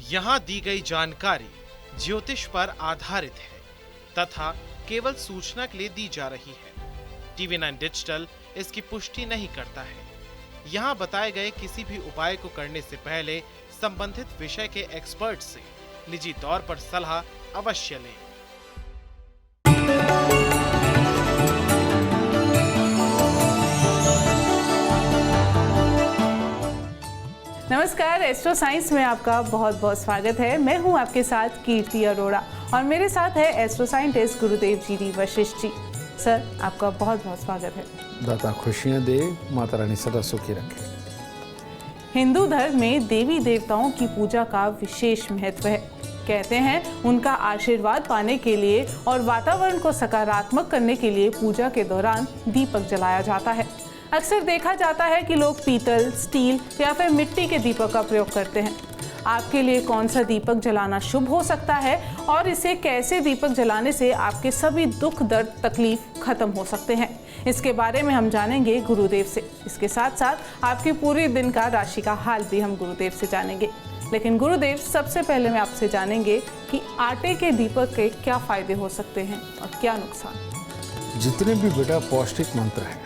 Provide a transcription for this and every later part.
यहाँ दी गई जानकारी ज्योतिष पर आधारित है तथा केवल सूचना के लिए दी जा रही है। TV9 डिजिटल इसकी पुष्टि नहीं करता है। यहाँ बताए गए किसी भी उपाय को करने से पहले संबंधित विषय के एक्सपर्ट से निजी तौर पर सलाह अवश्य लें। नमस्कार, एस्ट्रो साइंस में आपका बहुत बहुत स्वागत है। मैं हूं आपके साथ कीर्ति अरोड़ा और मेरे साथ है एस्ट्रो साइंटिस्ट गुरुदेव G D Vashishtha ji. Sir, आपका बहुत बहुत स्वागत है। दाता खुशियां दे, माता रानी सदा सुखी रखे। हिंदू धर्म में देवी देवताओं की पूजा का विशेष महत्व है। कहते हैं उनका आशीर्वाद पाने के लिए और वातावरण को सकारात्मक करने के लिए पूजा के दौरान दीपक जलाया जाता है। अक्सर देखा जाता है कि लोग पीतल, स्टील या फिर मिट्टी के दीपक का प्रयोग करते हैं। आपके लिए कौन सा दीपक जलाना शुभ हो सकता है और इसे कैसे दीपक जलाने से आपके सभी दुख, दर्द, तकलीफ खत्म हो सकते हैं, इसके बारे में हम जानेंगे गुरुदेव से। इसके साथ साथ आपके पूरे दिन का राशि का हाल भी हम गुरुदेव से जानेंगे। लेकिन गुरुदेव, सबसे पहले मैं आपसे जानेंगे कि आटे के दीपक के क्या फायदे हो सकते हैं और क्या नुकसान। जितने भी बेटा पौष्टिक मंत्र हैं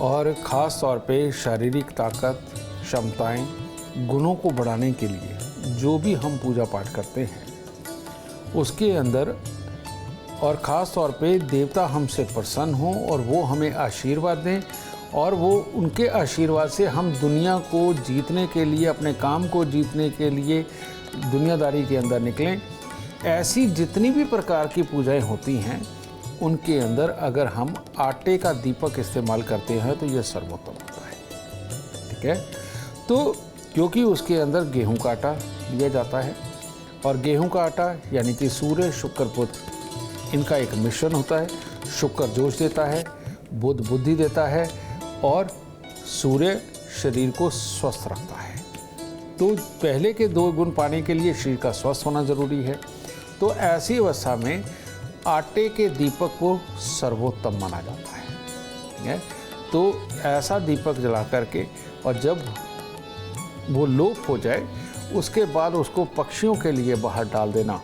और ख़ास तौर पे शारीरिक ताकत, क्षमताएं, गुणों को बढ़ाने के लिए जो भी हम पूजा पाठ करते हैं उसके अंदर, और ख़ास तौर पे देवता हमसे प्रसन्न हों और वो हमें आशीर्वाद दें और वो उनके आशीर्वाद से हम दुनिया को जीतने के लिए, अपने काम को जीतने के लिए दुनियादारी के अंदर निकलें। ऐसी जितनी भी प्रकार की पूजाएं होती हैं उनके अंदर अगर हम आटे का दीपक इस्तेमाल करते हैं तो यह सर्वोत्तम होता है। ठीक है, तो क्योंकि उसके अंदर गेहूं का आटा लिया जाता है और गेहूं का आटा यानी कि सूर्य, शुक्र, बुध, इनका एक मिश्रण होता है। शुक्र जोश देता है, बुध बुद्धि देता है और सूर्य शरीर को स्वस्थ रखता है। तो पहले के दो गुण पाने के लिए शरीर का स्वस्थ होना जरूरी है। तो ऐसी अवस्था में आटे के दीपक को सर्वोत्तम माना जाता है। ठीक है, तो ऐसा दीपक जला करके और जब वो लोप हो जाए उसके बाद उसको पक्षियों के लिए बाहर डाल देना,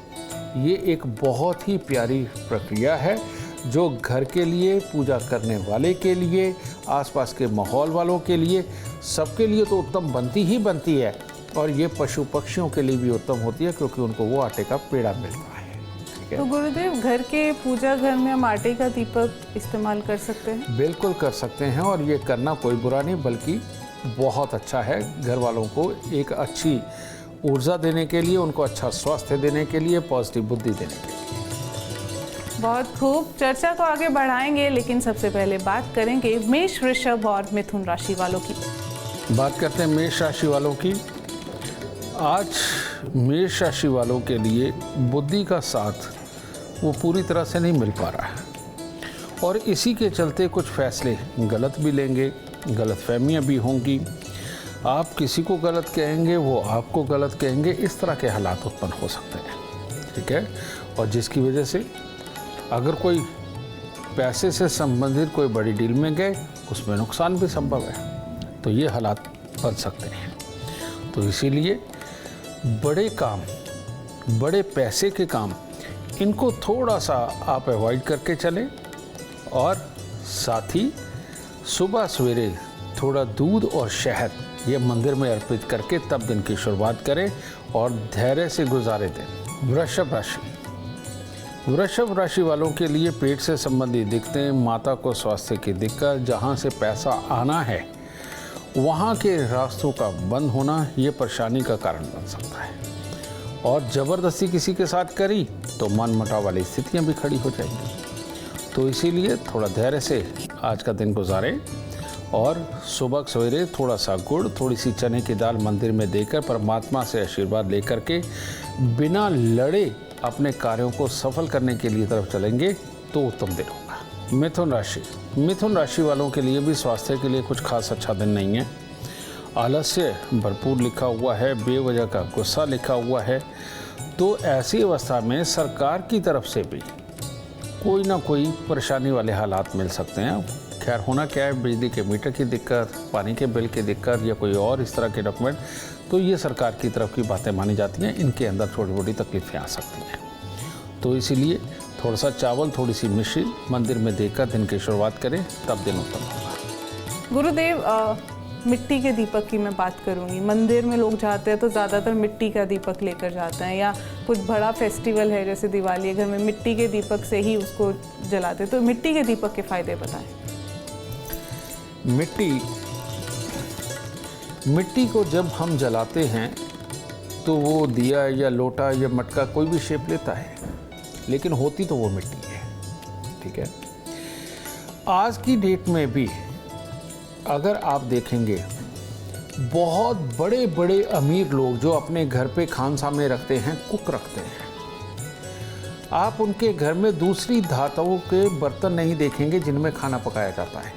ये एक बहुत ही प्यारी प्रक्रिया है जो घर के लिए, पूजा करने वाले के लिए, आसपास के माहौल वालों के लिए, सबके लिए तो उत्तम बनती ही बनती है। और ये पशु पक्षियों के लिए भी उत्तम होती है क्योंकि उनको वो आटे का पेड़ा मिलता है। तो गुरुदेव, घर के पूजा घर में हम आटे का दीपक इस्तेमाल कर सकते हैं? बिल्कुल कर सकते हैं और ये करना कोई बुरा नहीं बल्कि बहुत अच्छा है। घर वालों को एक अच्छी ऊर्जा देने के लिए, उनको अच्छा स्वास्थ्य देने के लिए, पॉजिटिव बुद्धि देने के लिए। बहुत खूब, चर्चा को आगे बढ़ाएंगे लेकिन सबसे पहले बात करेंगे मेष, वृषभ और मिथुन राशि वालों की। बात करते हैं मेष राशि वालों की। आज मेष राशि वालों के लिए बुद्धि का साथ वो पूरी तरह से नहीं मिल पा रहा है और इसी के चलते कुछ फैसले गलत भी लेंगे, गलतफहमियां भी होंगी। आप किसी को गलत कहेंगे, वो आपको गलत कहेंगे, इस तरह के हालात उत्पन्न हो सकते हैं। ठीक है, और जिसकी वजह से अगर कोई पैसे से संबंधित कोई बड़ी डील में गए उसमें नुकसान भी संभव है, तो ये हालात बन सकते हैं। तो इसीलिए बड़े काम, बड़े पैसे के काम, इनको थोड़ा सा आप अवॉइड करके चलें और साथ ही सुबह सवेरे थोड़ा दूध और शहद ये मंदिर में अर्पित करके तब दिन की शुरुआत करें और धैर्य से गुजारे दें। वृषभ राशि, वृषभ राशि वालों के लिए पेट से संबंधित दिक्कतें, माता को स्वास्थ्य की दिक्कत, जहाँ से पैसा आना है वहाँ के रास्तों का बंद होना, ये परेशानी का कारण बन सकता है। और ज़बरदस्ती किसी के साथ करी तो मनमुटाव वाली स्थितियाँ भी खड़ी हो जाएंगी। तो इसीलिए थोड़ा धैर्य से आज का दिन गुजारें और सुबह सवेरे थोड़ा सा गुड़, थोड़ी सी चने की दाल मंदिर में देकर परमात्मा से आशीर्वाद लेकर के बिना लड़े अपने कार्यों को सफल करने के लिए तरफ चलेंगे तो उत्तम दिन होगा। मिथुन राशि, मिथुन राशि वालों के लिए भी स्वास्थ्य के लिए कुछ खास अच्छा दिन नहीं है। आलस्य भरपूर लिखा हुआ है, बेवजह का गुस्सा लिखा हुआ है। तो ऐसी अवस्था में सरकार की तरफ से भी कोई ना कोई परेशानी वाले हालात मिल सकते हैं। खैर होना क्या है, बिजली के मीटर की दिक्कत, पानी के बिल की दिक्कत या कोई और इस तरह के डॉक्यूमेंट तो ये सरकार की तरफ की बातें मानी जाती हैं, इनके अंदर थोड़ी मोटी तकलीफें आ सकती हैं। तो इसीलिए थोड़ा सा चावल, थोड़ी सी मिश्री मंदिर में देकर दिन की शुरुआत करें, तब दिन उत्तम होगा। गुरुदेव, मिट्टी के दीपक की मैं बात करूंगी। मंदिर में लोग जाते हैं तो ज़्यादातर मिट्टी का दीपक लेकर जाते हैं, या कुछ बड़ा फेस्टिवल है जैसे दिवाली, घर में मिट्टी के दीपक से ही उसको जलाते हैं। तो मिट्टी के दीपक के फायदे बताएं। मिट्टी को जब हम जलाते हैं तो वो दिया या लोटा या मटका कोई भी शेप लेता है, लेकिन होती तो वो मिट्टी है। ठीक है, आज की डेट में भी अगर आप देखेंगे, बहुत बड़े बड़े अमीर लोग जो अपने घर पे खानसामे रखते हैं, कुक रखते हैं, आप उनके घर में दूसरी धातुओं के बर्तन नहीं देखेंगे जिनमें खाना पकाया जाता है।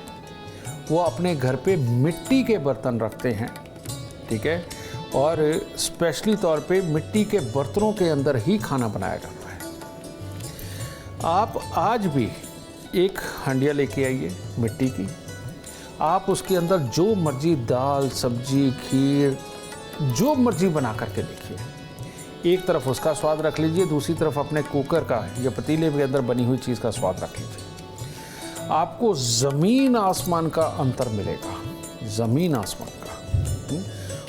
वो अपने घर पे मिट्टी के बर्तन रखते हैं। ठीक है, और स्पेशली तौर पे मिट्टी के बर्तनों के अंदर ही खाना बनाया जाता है। आप आज भी एक हंडिया लेके आइए मिट्टी की, आप उसके अंदर जो मर्जी दाल, सब्जी, खीर, जो मर्जी बना करके देखिए। एक तरफ उसका स्वाद रख लीजिए, दूसरी तरफ अपने कुकर का या पतीले के अंदर बनी हुई चीज़ का स्वाद रख लीजिए। आपको ज़मीन आसमान का अंतर मिलेगा, ज़मीन आसमान का।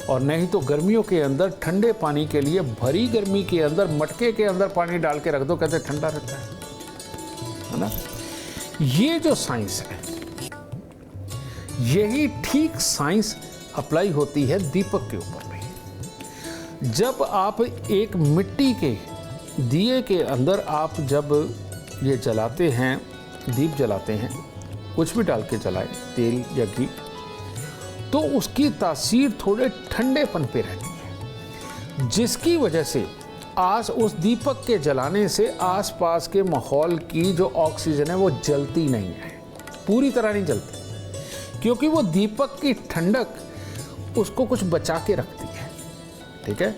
और नहीं तो गर्मियों के अंदर ठंडे पानी के लिए भरी गर्मी के अंदर मटके के अंदर पानी डाल के रख दो, कहते ठंडा रहता है ना। ये जो साइंस है, यही ठीक साइंस अप्लाई होती है दीपक के ऊपर भी। जब आप एक मिट्टी के दिए के अंदर आप जब ये जलाते हैं, दीप जलाते हैं, कुछ भी डाल के जलाएं, तेल या घी, तो उसकी तासीर थोड़े ठंडेपन पे रहती है, जिसकी वजह से आज उस दीपक के जलाने से आसपास के माहौल की जो ऑक्सीजन है वो जलती नहीं है, पूरी तरह नहीं जलती, क्योंकि वो दीपक की ठंडक उसको कुछ बचा के रखती है। ठीक है,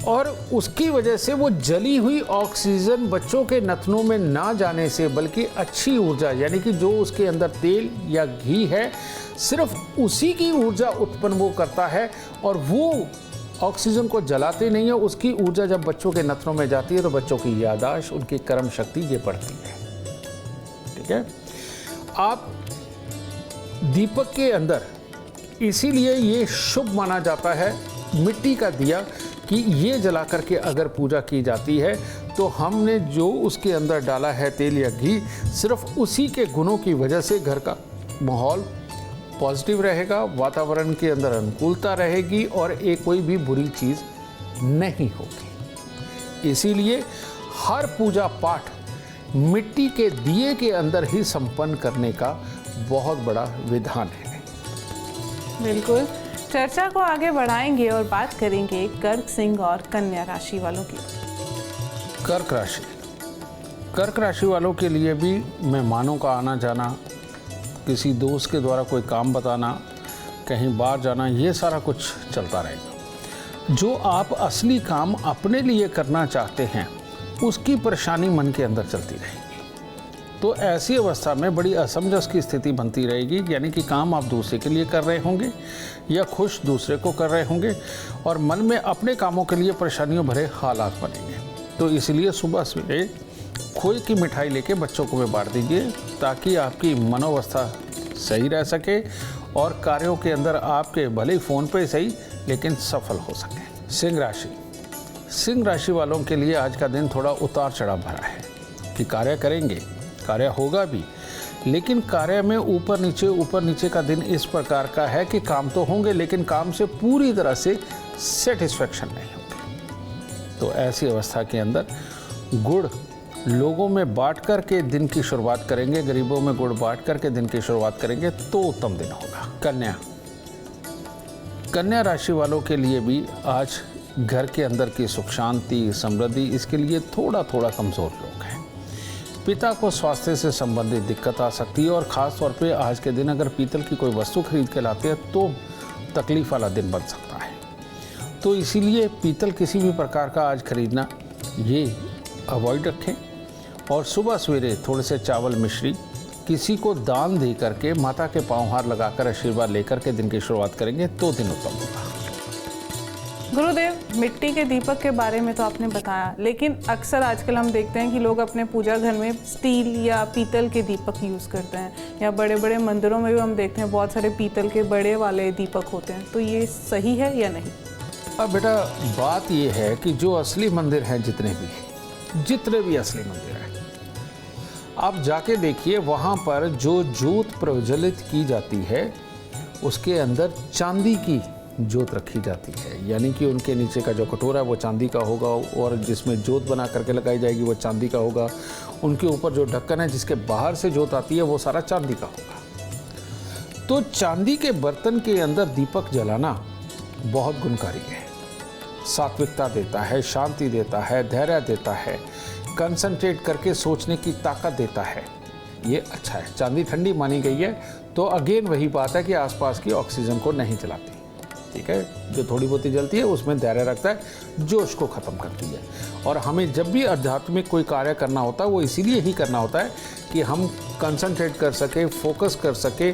और उसकी वजह से वो जली हुई ऑक्सीजन बच्चों के नथनों में ना जाने से, बल्कि अच्छी ऊर्जा, यानी कि जो उसके अंदर तेल या घी है, सिर्फ उसी की ऊर्जा उत्पन्न वो करता है, और वो ऑक्सीजन को जलाते नहीं है। उसकी ऊर्जा जब बच्चों के नथनों में जाती है तो बच्चों की याददाश्त, उनकी कर्म शक्ति ये बढ़ती है। ठीक है, आप दीपक के अंदर, इसीलिए ये शुभ माना जाता है मिट्टी का दिया, कि ये जला करके अगर पूजा की जाती है तो हमने जो उसके अंदर डाला है तेल या घी, सिर्फ उसी के गुणों की वजह से घर का माहौल पॉजिटिव रहेगा, वातावरण के अंदर अनुकूलता रहेगी और एक कोई भी बुरी चीज़ नहीं होगी। इसीलिए हर पूजा पाठ मिट्टी के दिए के अंदर ही संपन्न करने का बहुत बड़ा विधान है। बिल्कुल, चर्चा को आगे बढ़ाएंगे और बात करेंगे कर्क, सिंह और कन्या राशि वालों की। कर्क राशि वालों के लिए भी मेहमानों का आना जाना, किसी दोस्त के द्वारा कोई काम बताना, कहीं बाहर जाना, ये सारा कुछ चलता रहेगा। जो आप असली काम अपने लिए करना चाहते हैं, उसकी परेशानी मन के अंदर चलती रहेगी। तो ऐसी अवस्था में बड़ी असमंजस की स्थिति बनती रहेगी, यानी कि काम आप दूसरे के लिए कर रहे होंगे या खुश दूसरे को कर रहे होंगे, और मन में अपने कामों के लिए परेशानियों भरे हालात बनेंगे। तो इसलिए सुबह सवेरे खोए की मिठाई लेके बच्चों को भी बांट दीजिए, ताकि आपकी मनोवस्था सही रह सके और कार्यों के अंदर आपके भले ही फ़ोन पे सही लेकिन सफल हो सके। सिंह राशि वालों के लिए आज का दिन थोड़ा उतार चढ़ाव भरा है, कि कार्य करेंगे, कार्य होगा भी, लेकिन कार्य में ऊपर नीचे का दिन इस प्रकार का है कि काम तो होंगे लेकिन काम से पूरी तरह से सेटिस्फेक्शन नहीं होगी। तो ऐसी अवस्था के अंदर गुड़ लोगों में बांट करके दिन की शुरुआत करेंगे, गरीबों में गुड़ बांट करके दिन की शुरुआत करेंगे तो उत्तम दिन होगा। कन्या राशि वालों के लिए भी आज घर के अंदर की सुख शांति, समृद्धि, इसके लिए थोड़ा कमज़ोर लोग हैं। पिता को स्वास्थ्य से संबंधित दिक्कत आ सकती है, और ख़ास तौर पे आज के दिन अगर पीतल की कोई वस्तु खरीद के लाते हैं तो तकलीफ़ वाला दिन बन सकता है। तो इसीलिए पीतल किसी भी प्रकार का आज खरीदना ये अवॉइड रखें, और सुबह सवेरे थोड़े से चावल मिश्री किसी को दान दे करके माता के पाँव हार लगाकर आशीर्वाद लेकर के दिन की शुरुआत करेंगे तो दिन उत्तम होगा। गुरुदेव, मिट्टी के दीपक के बारे में तो आपने बताया, लेकिन अक्सर आजकल हम देखते हैं कि लोग अपने पूजा घर में स्टील या पीतल के दीपक यूज़ करते हैं, या बड़े बड़े मंदिरों में भी हम देखते हैं बहुत सारे पीतल के बड़े वाले दीपक होते हैं। तो ये सही है या नहीं? अब बेटा, बात ये है कि जो असली मंदिर हैं, जितने भी असली मंदिर हैं, आप जाके देखिए, वहाँ पर जो जोत प्रज्वलित की जाती है उसके अंदर चांदी की जोत रखी जाती है। यानी कि उनके नीचे का जो कटोरा है वो चांदी का होगा, और जिसमें जोत बना करके लगाई जाएगी वो चांदी का होगा। उनके ऊपर जो ढक्कन है जिसके बाहर से जोत आती है वो सारा चांदी का होगा। तो चांदी के बर्तन के अंदर दीपक जलाना बहुत गुणकारी है। सात्विकता देता है, शांति देता है, धैर्य देता है, कंसंट्रेट करके सोचने की ताकत देता है। ये अच्छा है। चांदी ठंडी मानी गई है, तो अगेन वही बात है कि आसपास की ऑक्सीजन को नहीं जलाती। ठीक है, जो थोड़ी बहुत जलती है उसमें धैर्य रखता है, जोश को ख़त्म करती है। और हमें जब भी आध्यात्मिक कोई कार्य करना होता है वो इसीलिए ही करना होता है कि हम कंसंट्रेट कर सके, फोकस कर सके,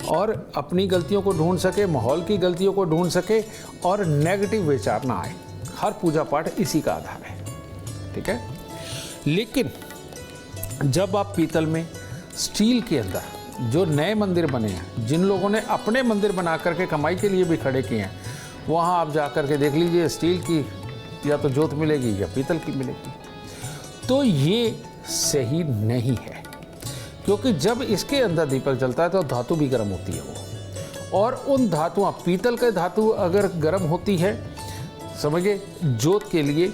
और अपनी गलतियों को ढूंढ सके, माहौल की गलतियों को ढूंढ सके, और नेगेटिव विचार ना आए। हर पूजा पाठ इसी का आधार है। ठीक है, लेकिन जब आप पीतल में, स्टील के अंदर जो नए मंदिर बने हैं, जिन लोगों ने अपने मंदिर बना करके कमाई के लिए भी खड़े किए हैं, वहाँ आप जा कर के देख लीजिए, स्टील की या तो जोत मिलेगी या पीतल की मिलेगी। तो ये सही नहीं है, क्योंकि जब इसके अंदर दीपक जलता है तो धातु भी गर्म होती है वो, और उन धातुआं, पीतल के धातु अगर गर्म होती है, समझिए, जोत के लिए,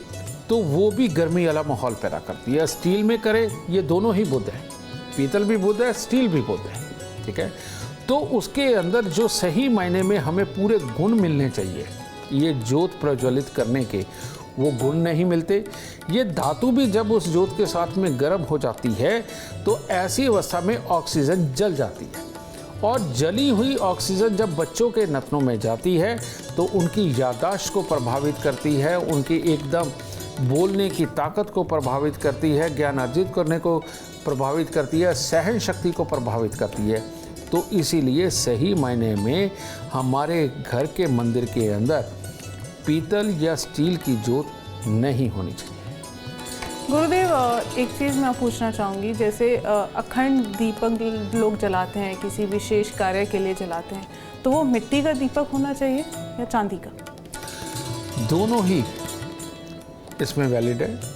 तो वो भी गर्मी वाला माहौल पैदा करती है। स्टील में करे, ये दोनों ही बुध है, पीतल भी बुध है, स्टील भी बुध है। ठीक है, तो उसके अंदर जो सही मायने में हमें पूरे गुण मिलने चाहिए, ये जोत प्रज्वलित करने के, वो गुण नहीं मिलते। ये धातु भी जब उस जोत के साथ में गर्म हो जाती है तो ऐसी अवस्था में ऑक्सीजन जल जाती है, और जली हुई ऑक्सीजन जब बच्चों के नथनों में जाती है तो उनकी याददाश्त को प्रभावित करती है, उनकी एकदम बोलने की ताकत को प्रभावित करती है, ज्ञान अर्जित करने को प्रभावित करती है, सहन शक्ति को प्रभावित करती है। तो इसीलिए सही मायने में हमारे घर के मंदिर के अंदर पीतल या स्टील की जोत नहीं होनी चाहिए। गुरुदेव, एक चीज़ मैं पूछना चाहूँगी, जैसे अखंड दीपक लोग जलाते हैं, किसी विशेष कार्य के लिए जलाते हैं, तो वो मिट्टी का दीपक होना चाहिए या चांदी का? दोनों ही इसमें वैलिड है।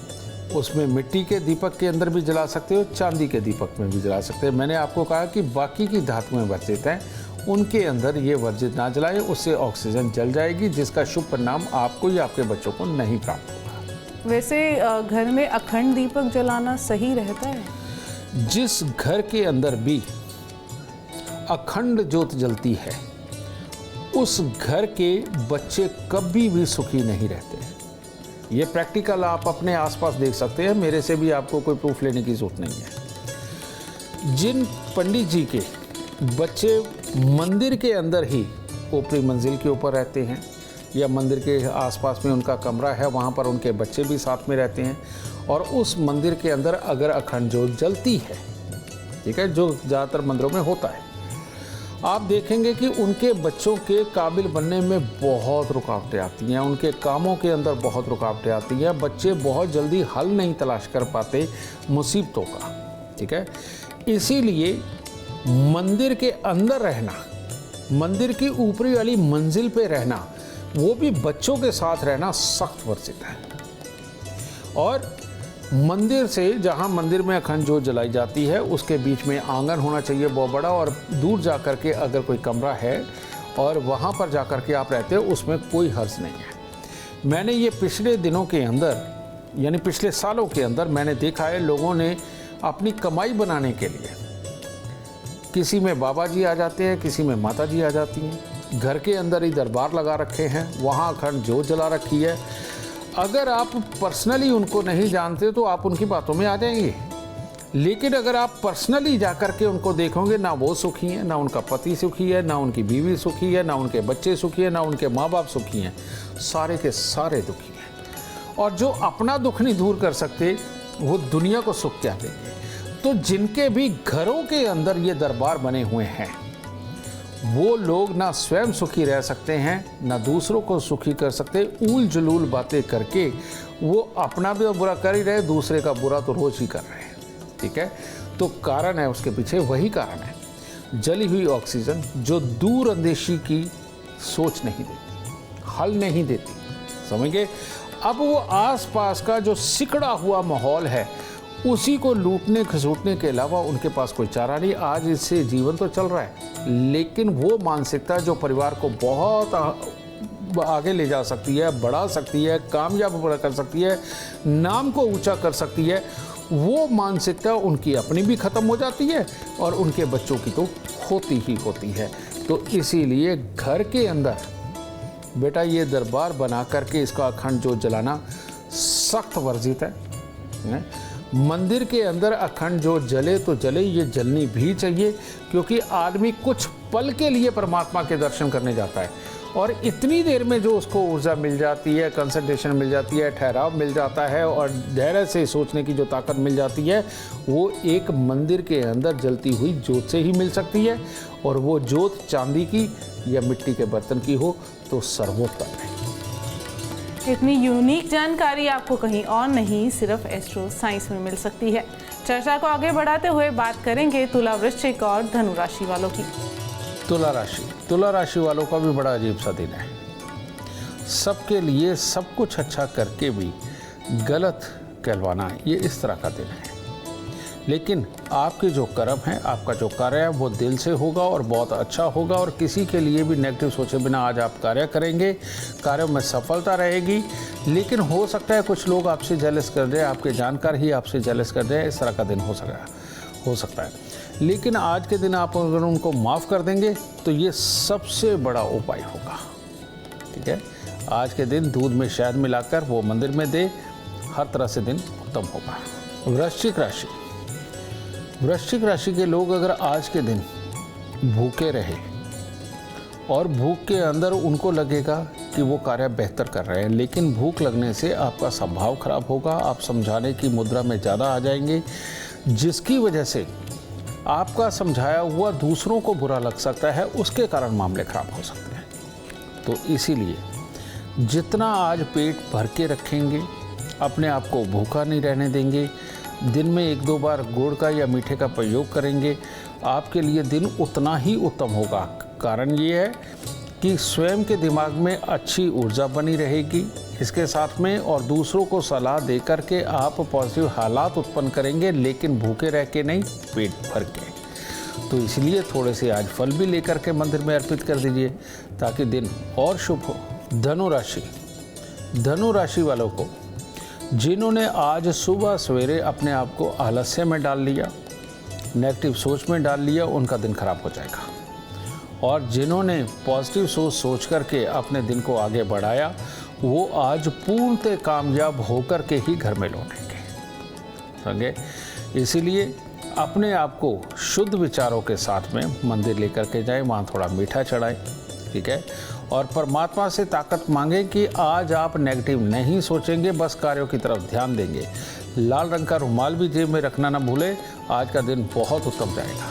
उसमें मिट्टी के दीपक के अंदर भी जला सकते हो, चांदी के दीपक में भी जला सकते हैं। मैंने आपको कहा कि बाकी की धातुएं वर्जित हैं, उनके अंदर ये वर्जित ना जलाए, उससे ऑक्सीजन जल जाएगी, जिसका शुभ परिणाम आपको या आपके बच्चों को नहीं प्राप्त होगा। वैसे घर में अखंड दीपक जलाना सही रहता है? जिस घर के अंदर भी अखंड ज्योत जलती है, उस घर के बच्चे कभी भी सुखी नहीं रहते। ये प्रैक्टिकल आप अपने आसपास देख सकते हैं, मेरे से भी आपको कोई प्रूफ लेने की जरूरत नहीं है। जिन पंडित जी के बच्चे मंदिर के अंदर ही ऊपरी मंजिल के ऊपर रहते हैं, या मंदिर के आसपास में उनका कमरा है, वहाँ पर उनके बच्चे भी साथ में रहते हैं, और उस मंदिर के अंदर अगर अखंड ज्योत जलती है, ठीक है, जो ज़्यादातर मंदिरों में होता है, आप देखेंगे कि उनके बच्चों के काबिल बनने में बहुत रुकावटें आती हैं, उनके कामों के अंदर बहुत रुकावटें आती हैं। बच्चे बहुत जल्दी हल नहीं तलाश कर पाते मुसीबतों का। ठीक है, इसीलिए मंदिर के अंदर रहना, मंदिर की ऊपरी वाली मंजिल पे रहना, वो भी बच्चों के साथ रहना सख्त वर्जित है। और मंदिर से, जहाँ मंदिर में अखंड ज्योत जलाई जाती है, उसके बीच में आंगन होना चाहिए बहुत बड़ा, और दूर जा कर के अगर कोई कमरा है और वहाँ पर जा कर के आप रहते हो, उसमें कोई हर्ज नहीं है। मैंने ये पिछले दिनों के अंदर, यानी पिछले सालों के अंदर मैंने देखा है, लोगों ने अपनी कमाई बनाने के लिए, किसी में बाबा जी आ जाते हैं, किसी में माता जी आ जाती हैं, घर के अंदर ही दरबार लगा रखे हैं, वहाँ अखंड ज्योत जला रखी है। अगर आप पर्सनली उनको नहीं जानते तो आप उनकी बातों में आ जाएंगे, लेकिन अगर आप पर्सनली जाकर के उनको देखोगे, ना वो सुखी हैं, ना उनका पति सुखी है, ना उनकी बीवी सुखी है, ना उनके बच्चे सुखी है, ना उनके माँ बाप सुखी हैं, सारे के सारे दुखी हैं। और जो अपना दुख नहीं दूर कर सकते, वो दुनिया को सुख क्या देंगे। तो जिनके भी घरों के अंदर ये दरबार बने हुए हैं, वो लोग ना स्वयं सुखी रह सकते हैं, ना दूसरों को सुखी कर सकते। ऊल जलूल बातें करके वो अपना भी बुरा कर ही रहे, दूसरे का बुरा तो रोज ही कर रहे हैं। ठीक है, तो कारण है उसके पीछे वही कारण है, जली हुई ऑक्सीजन जो दूर अंदेशी की सोच नहीं देती, हल नहीं देती, समझ गए। अब वो आसपास का जो सिकड़ा हुआ माहौल है उसी को लूटने खसूटने के अलावा उनके पास कोई चारा नहीं। आज इससे जीवन तो चल रहा है, लेकिन वो मानसिकता जो परिवार को बहुत आगे ले जा सकती है, बढ़ा सकती है, कामयाब कर सकती है, नाम को ऊंचा कर सकती है, वो मानसिकता उनकी अपनी भी ख़त्म हो जाती है और उनके बच्चों की तो होती ही होती है। तो इसीलिए घर के अंदर बेटा ये दरबार बना करके इसका अखंड ज्योत जलाना सख्त वर्जित है। मंदिर के अंदर अखंड ज्योत जले तो जले, ये जलनी भी चाहिए, क्योंकि आदमी कुछ पल के लिए परमात्मा के दर्शन करने जाता है और इतनी देर में जो उसको ऊर्जा मिल जाती है, कंसंट्रेशन मिल जाती है, ठहराव मिल जाता है और धैर्य से सोचने की जो ताकत मिल जाती है, वो एक मंदिर के अंदर जलती हुई ज्योत से ही मिल सकती है। और वो ज्योत चांदी की या मिट्टी के बर्तन की हो तो सर्वोत्तम है। इतनी यूनिक जानकारी आपको कहीं और नहीं, सिर्फ एस्ट्रो साइंस में मिल सकती है। चर्चा को आगे बढ़ाते हुए बात करेंगे तुला, वृश्चिक और धनु राशि वालों की। तुला राशि वालों का भी बड़ा अजीब सा दिन है। सबके लिए सब कुछ अच्छा करके भी गलत कहलवाना, ये इस तरह का दिन है। लेकिन आपके जो कर्म हैं, आपका जो कार्य है वो दिल से होगा और बहुत अच्छा होगा और किसी के लिए भी नेगेटिव सोचे बिना आज आप कार्य करेंगे, कार्य में सफलता रहेगी। लेकिन हो सकता है कुछ लोग आपसे जेलस कर दें, आपके जानकार ही आपसे जेलस कर दें, इस तरह का दिन हो सकता है। लेकिन आज के दिन आप अगर उनको माफ़ कर देंगे तो ये सबसे बड़ा उपाय होगा। ठीक है, आज के दिन दूध में शहद मिलाकर वो मंदिर में दे, हर तरह से दिन उत्तम होगा। वृश्चिक राशि के लोग अगर आज के दिन भूखे रहे और भूख के अंदर उनको लगेगा कि वो कार्य बेहतर कर रहे हैं, लेकिन भूख लगने से आपका स्वभाव खराब होगा, आप समझाने की मुद्रा में ज़्यादा आ जाएंगे, जिसकी वजह से आपका समझाया हुआ दूसरों को बुरा लग सकता है, उसके कारण मामले खराब हो सकते हैं। तो इसीलिए जितना आज पेट भर के रखेंगे, अपने आप को भूखा नहीं रहने देंगे, दिन में 1-2 बार गुड़ का या मीठे का प्रयोग करेंगे, आपके लिए दिन उतना ही उत्तम होगा। कारण ये है कि स्वयं के दिमाग में अच्छी ऊर्जा बनी रहेगी, इसके साथ में और दूसरों को सलाह दे कर के आप पॉजिटिव हालात उत्पन्न करेंगे, लेकिन भूखे रह के नहीं, पेट भर के। तो इसलिए थोड़े से आज फल भी लेकर के मंदिर में अर्पित कर दीजिए ताकि दिन और शुभ हो। धनु राशि वालों को जिन्होंने आज सुबह सवेरे अपने आप को आलस्य में डाल लिया, नेगेटिव सोच में डाल लिया, उनका दिन खराब हो जाएगा। और जिन्होंने पॉजिटिव सोच करके अपने दिन को आगे बढ़ाया, वो आज पूर्णतः कामयाब होकर के ही घर में लौटेंगे। समझे? इसीलिए अपने आप को शुद्ध विचारों के साथ में मंदिर लेकर के जाएं, वहाँ थोड़ा मीठा चढ़ाएं। ठीक है, और परमात्मा से ताकत मांगे कि आज आप नेगेटिव नहीं सोचेंगे, बस कार्यों की तरफ ध्यान देंगे। लाल रंग का रुमाल भी जेब में रखना ना भूले, आज का दिन बहुत उत्तम जाएगा।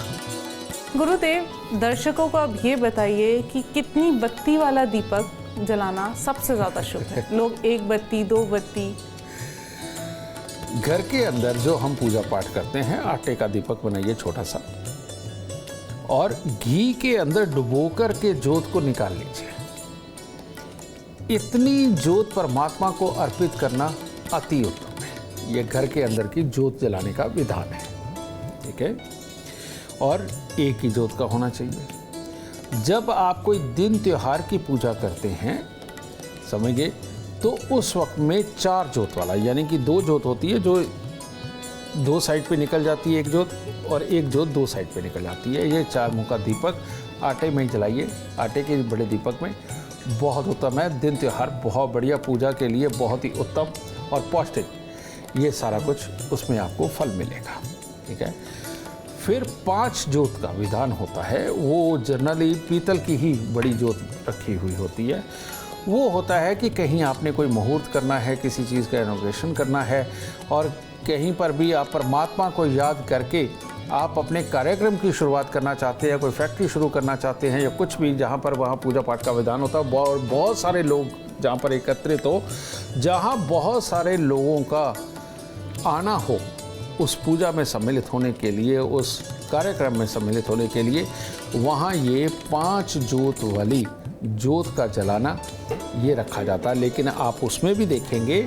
गुरुदेव, दर्शकों को अब ये बताइए कि कितनी बत्ती वाला दीपक जलाना सबसे ज़्यादा शुभ है? लोग 1 बत्ती, 2 बत्ती। घर के अंदर जो हम पूजा पाठ करते हैं, आटे का दीपक बनाइए छोटा सा और घी के अंदर डुबोकर के ज्योत को निकाल लीजिए। इतनी ज्योत परमात्मा को अर्पित करना अति उत्तम है। ये घर के अंदर की ज्योत जलाने का विधान है। ठीक है, और एक ही ज्योत का होना चाहिए। जब आप कोई दिन त्योहार की पूजा करते हैं, समझिए, तो उस वक्त में 4 ज्योत वाला, यानी कि 2 ज्योत होती है जो 2 साइड पे निकल जाती है एक ज्योत, और एक ज्योत 2 साइड पे निकल जाती है। ये 4 मुंह का दीपक आटे में ही जलाइए, आटे के बड़े दीपक में। बहुत उत्तम है, दिन त्योहार बहुत बढ़िया, पूजा के लिए बहुत ही उत्तम और पौष्टिक, ये सारा कुछ उसमें आपको फल मिलेगा। ठीक है, फिर 5 ज्योत का विधान होता है। वो जनरली पीतल की ही बड़ी ज्योत रखी हुई होती है। वो होता है कि कहीं आपने कोई मुहूर्त करना है, किसी चीज़ का इनॉग्रेशन करना है, और कहीं पर भी आप परमात्मा को याद करके आप अपने कार्यक्रम की शुरुआत करना चाहते हैं, कोई फैक्ट्री शुरू करना चाहते हैं या कुछ भी जहाँ पर वहाँ पूजा पाठ का विधान होता है, बहुत सारे लोग जहाँ पर एकत्रित हो, जहाँ बहुत सारे लोगों का आना हो उस पूजा में सम्मिलित होने के लिए, उस कार्यक्रम में सम्मिलित होने के लिए, वहाँ ये 5 जोत वाली जोत का जलाना ये रखा जाता है। लेकिन आप उसमें भी देखेंगे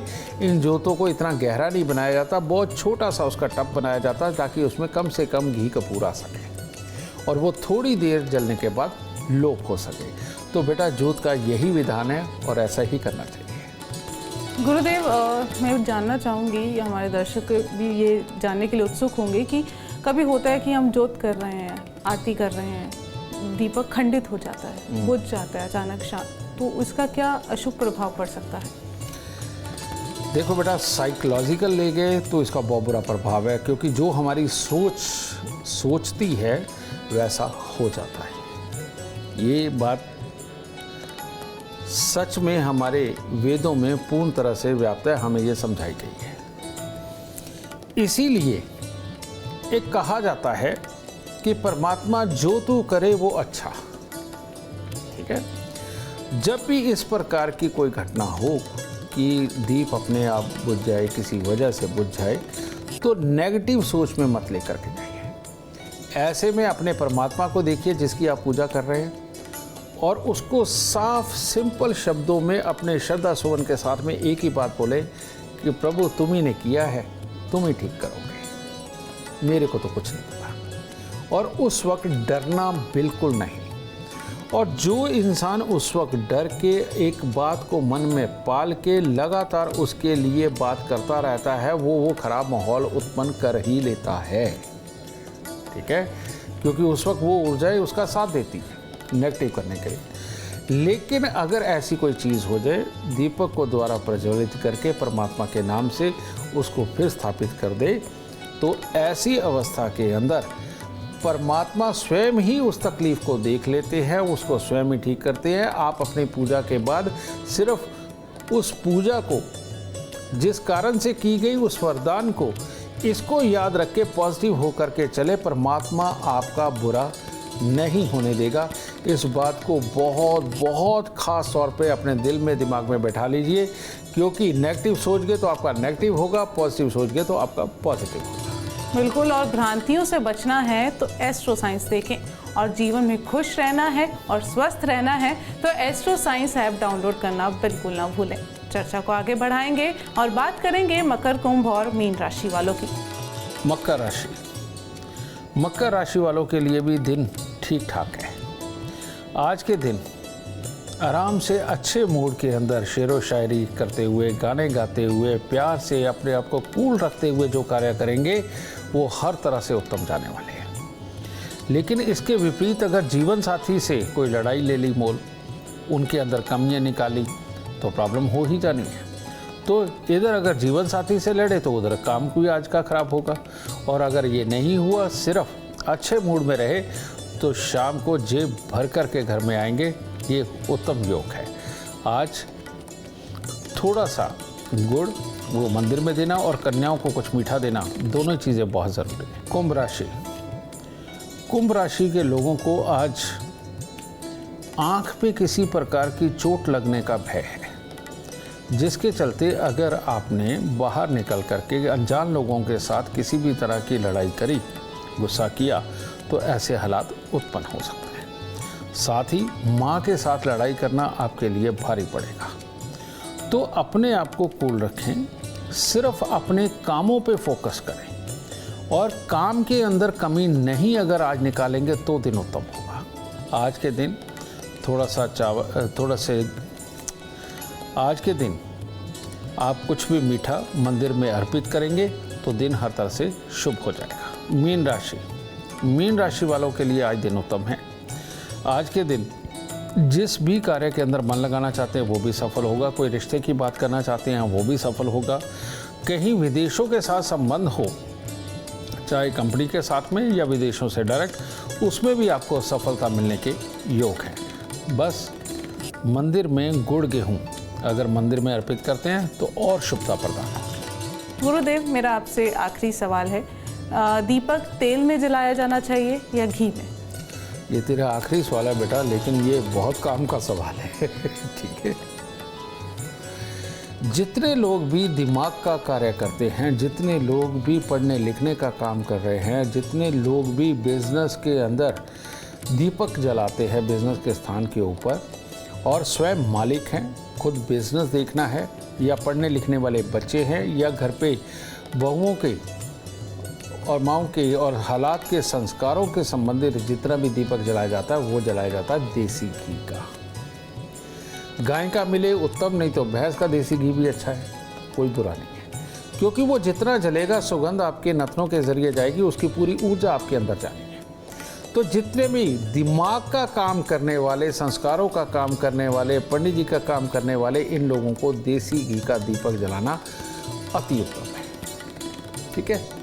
इन जोतों को इतना गहरा नहीं बनाया जाता, बहुत छोटा सा उसका टब बनाया जाता है ताकि उसमें कम से कम घी कपूर आ सके और वो थोड़ी देर जलने के बाद लोप हो सके। तो बेटा जोत का यही विधान है और ऐसा ही करना चाहिए। गुरुदेव, मैं जानना चाहूँगी, हमारे दर्शक भी ये जानने के लिए उत्सुक होंगे कि कभी होता है कि हम जोत कर रहे हैं, आरती कर रहे हैं, दीपक खंडित हो जाता है, बुझ जाता है अचानक शांत, तो उसका क्या अशुभ प्रभाव पड़ सकता है? देखो बेटा, साइकोलॉजिकल ले गए तो इसका बहुत बुरा प्रभाव है, क्योंकि जो हमारी सोचती है वैसा हो जाता है। ये बात सच में हमारे वेदों में पूर्ण तरह से व्याप्त है, हमें ये समझाई गई है। इसीलिए एक कहा जाता है कि परमात्मा जो तू करे वो अच्छा, ठीक है। जब भी इस प्रकार की कोई घटना हो कि दीप अपने आप बुझ जाए, किसी वजह से बुझ जाए, तो नेगेटिव सोच में मत लेकर के जाइए। ऐसे में अपने परमात्मा को देखिए जिसकी आप पूजा कर रहे हैं, और उसको साफ सिंपल शब्दों में अपने श्रद्धा सुमन के साथ में एक ही बात बोले कि प्रभु तुम ही ने किया है, तुम ही ठीक करोगे, मेरे को तो कुछ नहीं पता। और उस वक्त डरना बिल्कुल नहीं। और जो इंसान उस वक्त डर के एक बात को मन में पाल के लगातार उसके लिए बात करता रहता है, वो खराब माहौल उत्पन्न कर ही लेता है, ठीक है, क्योंकि उस वक्त वो ऊर्जाएं उसका साथ देती है नेगेटिव करने के लिए। लेकिन अगर ऐसी कोई चीज़ हो जाए, दीपक को द्वारा प्रज्वलित करके परमात्मा के नाम से उसको फिर स्थापित कर दे, तो ऐसी अवस्था के अंदर परमात्मा स्वयं ही उस तकलीफ को देख लेते हैं, उसको स्वयं ही ठीक करते हैं। आप अपनी पूजा के बाद सिर्फ उस पूजा को, जिस कारण से की गई, उस वरदान को, इसको याद रख के पॉजिटिव होकर के चले, परमात्मा आपका बुरा नहीं होने देगा। इस बात को बहुत बहुत खास तौर पे अपने दिल में, दिमाग में बैठा लीजिए, क्योंकि नेगेटिव सोच गए तो आपका नेगेटिव होगा, पॉजिटिव सोच गए तो आपका पॉजिटिव होगा। बिल्कुल, और भ्रांतियों से बचना है तो एस्ट्रो साइंस देखें, और जीवन में खुश रहना है और स्वस्थ रहना है तो एस्ट्रो साइंस ऐप डाउनलोड करना बिल्कुल ना भूलें। चर्चा को आगे बढ़ाएंगे और बात करेंगे मकर, कुंभ और मीन राशि वालों की। मकर राशि वालों के लिए भी दिन ठीक ठाक है। आज के दिन आराम से अच्छे मूड के अंदर शेरो शायरी करते हुए, गाने गाते हुए, प्यार से अपने आप को कूल रखते हुए जो कार्य करेंगे वो हर तरह से उत्तम जाने वाले हैं। लेकिन इसके विपरीत अगर जीवन साथी से कोई लड़ाई ले ली मोल, उनके अंदर कमियां निकाली, तो प्रॉब्लम हो ही जानी है। तो इधर अगर जीवन साथी से लड़े तो उधर काम भी आज का खराब होगा, और अगर ये नहीं हुआ, सिर्फ अच्छे मूड में रहे, तो शाम को जेब भर कर के घर में आएंगे। ये उत्तम योग है। आज थोड़ा सा गुड़ वो मंदिर में देना और कन्याओं को कुछ मीठा देना, दोनों चीज़ें बहुत ज़रूरी है। कुंभ राशि के लोगों को आज आँख पे किसी प्रकार की चोट लगने का भय है, जिसके चलते अगर आपने बाहर निकल करके अनजान लोगों के साथ किसी भी तरह की लड़ाई करी, गुस्सा किया, तो ऐसे हालात उत्पन्न हो सकते हैं। साथ ही माँ के साथ लड़ाई करना आपके लिए भारी पड़ेगा। तो अपने आप को कूल रखें, सिर्फ अपने कामों पे फोकस करें, और काम के अंदर कमी नहीं अगर आज निकालेंगे तो दिन उत्तम होगा। आज के दिन आज के दिन आप कुछ भी मीठा मंदिर में अर्पित करेंगे तो दिन हर तरह से शुभ हो जाएगा। मीन राशि वालों के लिए आज दिन उत्तम है। आज के दिन जिस भी कार्य के अंदर मन लगाना चाहते हैं वो भी सफल होगा। कोई रिश्ते की बात करना चाहते हैं वो भी सफल होगा। कहीं विदेशों के साथ संबंध हो, चाहे कंपनी के साथ में या विदेशों से डायरेक्ट, उसमें भी आपको सफलता मिलने के योग हैं। बस मंदिर में गुड़ गेहूँ अगर मंदिर में अर्पित करते हैं तो और शुभता प्रदान है। गुरुदेव, मेरा आपसे आखिरी सवाल है, दीपक तेल में जलाया जाना चाहिए या घी में? ये तेरा आखिरी सवाल है बेटा, लेकिन ये बहुत काम का सवाल है। ठीक है, जितने लोग भी दिमाग का कार्य करते हैं, जितने लोग भी पढ़ने लिखने का काम कर रहे हैं, जितने लोग भी बिजनेस के अंदर दीपक जलाते हैं बिजनेस के स्थान के ऊपर, और स्वयं मालिक हैं, खुद बिजनेस देखना है, या पढ़ने लिखने वाले बच्चे हैं, या घर पे बहुओं के और माँओं के और हालात के संस्कारों के संबंधित जितना भी दीपक जलाया जाता है वो जलाया जाता है देसी घी का। गाय का मिले उत्तम, नहीं तो भैंस का देसी घी भी अच्छा है, कोई बुरा नहीं है, क्योंकि वो जितना जलेगा सुगंध आपके नथनों के जरिए जाएगी, उसकी पूरी ऊर्जा आपके अंदर जाएगी। तो जितने भी दिमाग का काम करने वाले, संस्कारों का काम करने वाले, पंडित जी का काम करने वाले, इन लोगों को देसी घी का दीपक जलाना अति उत्तम है। ठीक है,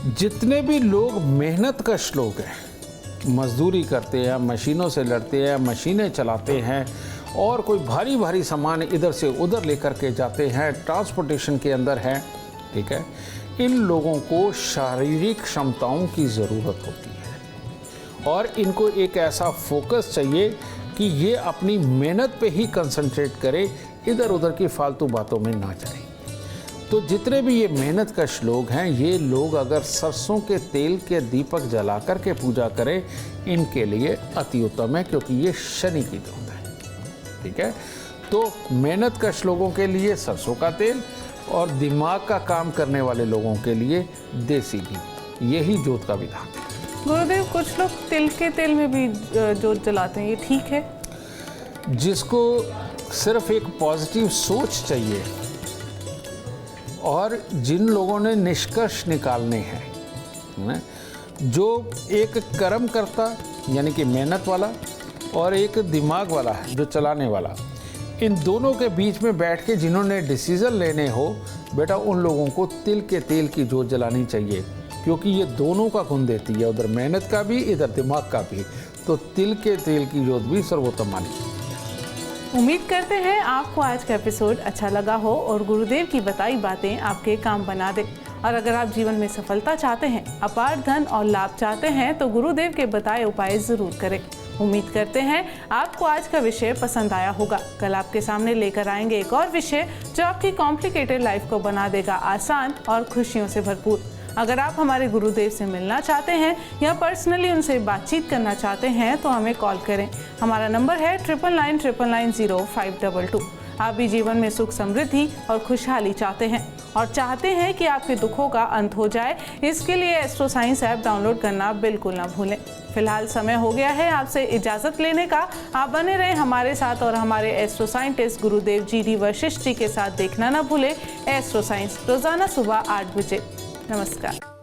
जितने भी लोग मेहनतकश लोग हैं, मजदूरी करते हैं, मशीनों से लड़ते हैं, मशीनें चलाते हैं और कोई भारी भारी सामान इधर से उधर लेकर के जाते हैं, ट्रांसपोर्टेशन के अंदर हैं, ठीक है, इन लोगों को शारीरिक क्षमताओं की ज़रूरत होती है और इनको एक ऐसा फोकस चाहिए कि ये अपनी मेहनत पे ही कंसंट्रेट करे, इधर उधर की फालतू बातों में ना जाए। तो जितने भी ये मेहनतकश लोग हैं, ये लोग अगर सरसों के तेल के दीपक जला कर के पूजा करें, इनके लिए अति उत्तम है, क्योंकि ये शनि की जोत है। ठीक है, तो मेहनतकश लोगों के लिए सरसों का तेल और दिमाग का काम करने वाले लोगों के लिए देसी घी, यही जोत का विधान है। गुरुदेव, कुछ लोग तिल के तेल में भी जोत जलाते हैं, ये ठीक है? जिसको सिर्फ एक पॉजिटिव सोच चाहिए और जिन लोगों ने निष्कर्ष निकालने हैं, जो एक कर्म करता यानी कि मेहनत वाला और एक दिमाग वाला है जो चलाने वाला, इन दोनों के बीच में बैठ के जिन्होंने डिसीजन लेने हो, बेटा उन लोगों को तिल के तेल की जोत जलानी चाहिए, क्योंकि ये दोनों का गुण देती है, उधर मेहनत का भी, इधर दिमाग का भी। तो तिल के तेल की जोत भी सर्वोत्तम मानी। उम्मीद करते हैं आपको आज का एपिसोड अच्छा लगा हो और गुरुदेव की बताई बातें आपके काम बना दे। और अगर आप जीवन में सफलता चाहते हैं, अपार धन और लाभ चाहते हैं, तो गुरुदेव के बताए उपाय जरूर करें। उम्मीद करते हैं आपको आज का विषय पसंद आया होगा। कल आपके सामने लेकर आएंगे एक और विषय जो आपकी कॉम्प्लिकेटेड लाइफ को बना देगा आसान और खुशियों से भरपूर। अगर आप हमारे गुरुदेव से मिलना चाहते हैं या पर्सनली उनसे बातचीत करना चाहते हैं तो हमें कॉल करें। हमारा नंबर है 9999900522। आप भी जीवन में सुख, समृद्धि और खुशहाली चाहते हैं और चाहते हैं कि आपके दुखों का अंत हो जाए, इसके लिए एस्ट्रो साइंस ऐप डाउनलोड करना बिल्कुल ना भूलें। फिलहाल समय हो गया है आपसे इजाज़त लेने का। आप बने रहें हमारे साथ और हमारे एस्ट्रो साइंटिस्ट गुरुदेव GD वशिष्ठ जी के साथ देखना ना भूलें एस्ट्रो साइंस, रोज़ाना सुबह 8 बजे। नमस्कार।